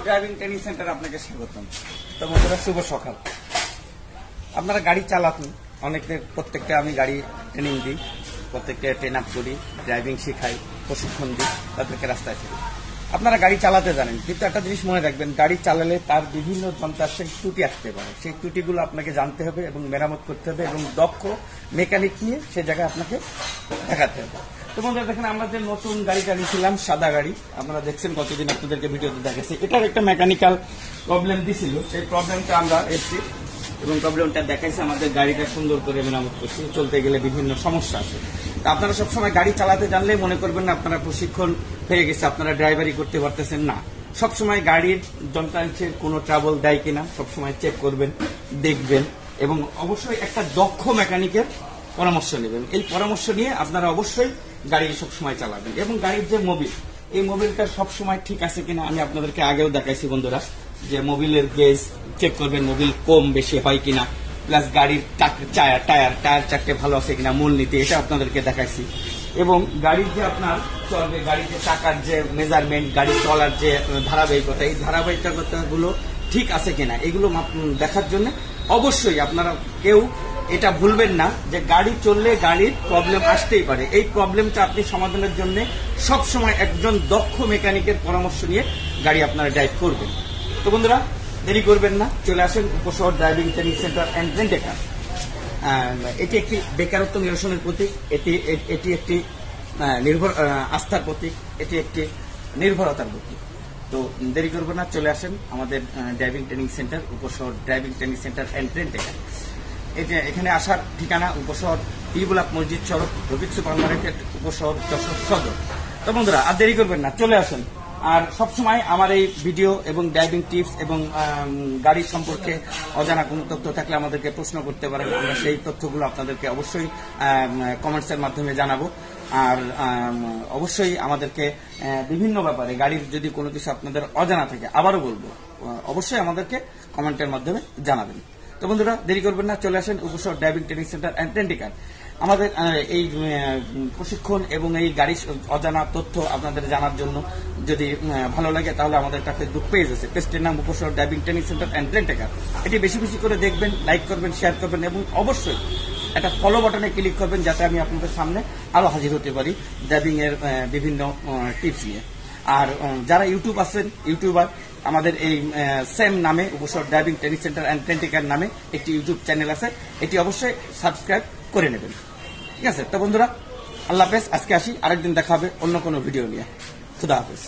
Driving training centre আপনাকে স্বাগতম। তো বন্ধুরা, শুভ সকাল। আপনারা গাড়ি চালাতেন, অনেকের প্রত্যেকটা আমি গাড়ি ট্রেনিং দিই, প্রত্যেকটা ট্রেন আপ করি, ড্রাইভিং শেখাই, প্রশিক্ষণ দিই, তাদেরকে রাস্তায় ফেলি। আপনারা গাড়ি চালাতে জানেন, কিন্তু একটা জিনিস মনে রাখবেন, গাড়ি চালালে তার বিভিন্ন যন্ত্রাংশে ত্রুটি আসতে পারে। সেই ত্রুটিগুলো আপনাকে জানতে হবে এবং মেরামত করতে হবে এবং দক্ষ মেকানিক নিয়ে সে জায়গায় আপনাকে দেখাতে হবে। তো বন্ধুরা দেখেন, আমরা যে নতুন গাড়িটা নিয়েছিলাম, সাদা গাড়ি, আপনারা দেখছেন কতদিন আপনাদেরকে ভিডিওতে দেখাচ্ছি। এটার একটা মেকানিক্যাল প্রবলেম দিছিল, সেই প্রবলেমটা আমরা এসছি এবং প্রবলেমটা দেখাইছে, আমাদের গাড়িটা সুন্দর করে মেরামত করছি। চলতে গেলে বিভিন্ন সমস্যা আছে। তা আপনারা সবসময় গাড়ি চালাতে জানলে মনে করবেন না আপনারা প্রশিক্ষণ হয়ে গেছে, আপনারা ড্রাইভারি করতে পারতেছেন না। সবসময় গাড়ির যন্ত্রাংশের কোনো ট্রাবল দেয় কিনা সবসময় চেক করবেন, দেখবেন এবং অবশ্যই একটা দক্ষ মেকানিকের পরামর্শ নেবেন। এই পরামর্শ নিয়ে আপনারা অবশ্যই গাড়ি সবসময় চালাবেন এবং গাড়ির যে মোবিল, এই মোবিলটা সবসময় ঠিক আছে কিনা আমি আপনাদেরকে আগেও দেখাইছি বন্ধুরা, যে মোবিলের গেজ চেক করবেন, মোবিল কম বেশি হয় কিনা, প্লাস গাড়ির টায়ার চারটে ভালো আছে কিনা মূল নীতি, এটা আপনাদেরকে দেখাইছি। এবং গাড়ির যে আপনার চলবে, গাড়ির যে চাকার যে মেজারমেন্ট, গাড়ি চলার যে ধারাবাহিকতা, এই ধারাবাহিকতাগুলো ঠিক আছে কিনা এগুলো দেখার জন্য অবশ্যই আপনারা কেউ এটা ভুলবেন না যে গাড়ি চললে গাড়ির প্রবলেম আসতেই পারে। এই প্রবলেমটা আপনি সমাধানের জন্য সবসময় একজন দক্ষ মেকানিকের পরামর্শ নিয়ে গাড়ি আপনারা ড্রাইভ করবেন। তো বন্ধুরা, দেরি করবেন না, চলে আসেন Upashahar driving training centre and rent a car. এটি একটি বেকারত্ব নিরসনের প্রতীক, এটি একটি আস্থার প্রতীক, এটি একটি নির্ভরতার প্রতীক। তো দেরি করবো না, চলে আসেন আমাদের driving training centre, Upashahar driving training centre and rent a car. এখানে আসার ঠিকানা উপশহর টিবুলাপ মসজিদ সড়ক, রফিক সুপার মার্কেট, উপশহর যশোর সদর। তো বন্ধুরা, আর দেরি করবেন না, চলে আসেন। আর সবসময় আমার এই ভিডিও এবং ড্রাইভিং টিপস এবং গাড়ি সম্পর্কে অজানা কোনো তথ্য থাকলে আমাদেরকে প্রশ্ন করতে পারেন, আমরা সেই তথ্যগুলো আপনাদেরকে অবশ্যই কমেন্টসের মাধ্যমে জানাবো। আর অবশ্যই আমাদেরকে বিভিন্ন ব্যাপারে গাড়ির যদি কোনো কিছু আপনাদের অজানা থাকে, আবারও বলবো, অবশ্যই আমাদেরকে কমেন্টের মাধ্যমে জানাবেন। তো বন্ধুরা, দেরি করবেন না, চলে আসেন Upashahar driving training centre and rent a car. আমাদের এই প্রশিক্ষণ এবং এই গাড়ির অজানা তথ্য আপনাদের জানার জন্য যদি ভালো লাগে, তাহলে আমাদের একটা ফেসবুক পেজ আছে, পেজটির নাম Upashahar driving training centre and rent a car. এটি বেশি বেশি করে দেখবেন, লাইক করবেন, শেয়ার করবেন এবং অবশ্যই একটা ফলো বাটনে ক্লিক করবেন, যাতে আমি আপনাদের সামনে আরো হাজির হতে পারি ড্রাইভিং এর বিভিন্ন টিপস নিয়ে। আর যারা ইউটিউব আছেন, ইউটিউবার, আমাদের এই সেম নামে Upashahar driving training centre and rent a car নামে একটি ইউটিউব চ্যানেল আছে, এটি অবশ্যই সাবস্ক্রাইব করে নেবেন। ঠিক আছে? তো বন্ধুরা, আল্লাহ হাফেজ। আজকে আসি, আরেকদিন দেখা হবে অন্য কোনো ভিডিও নিয়ে। খুদা হাফেজ।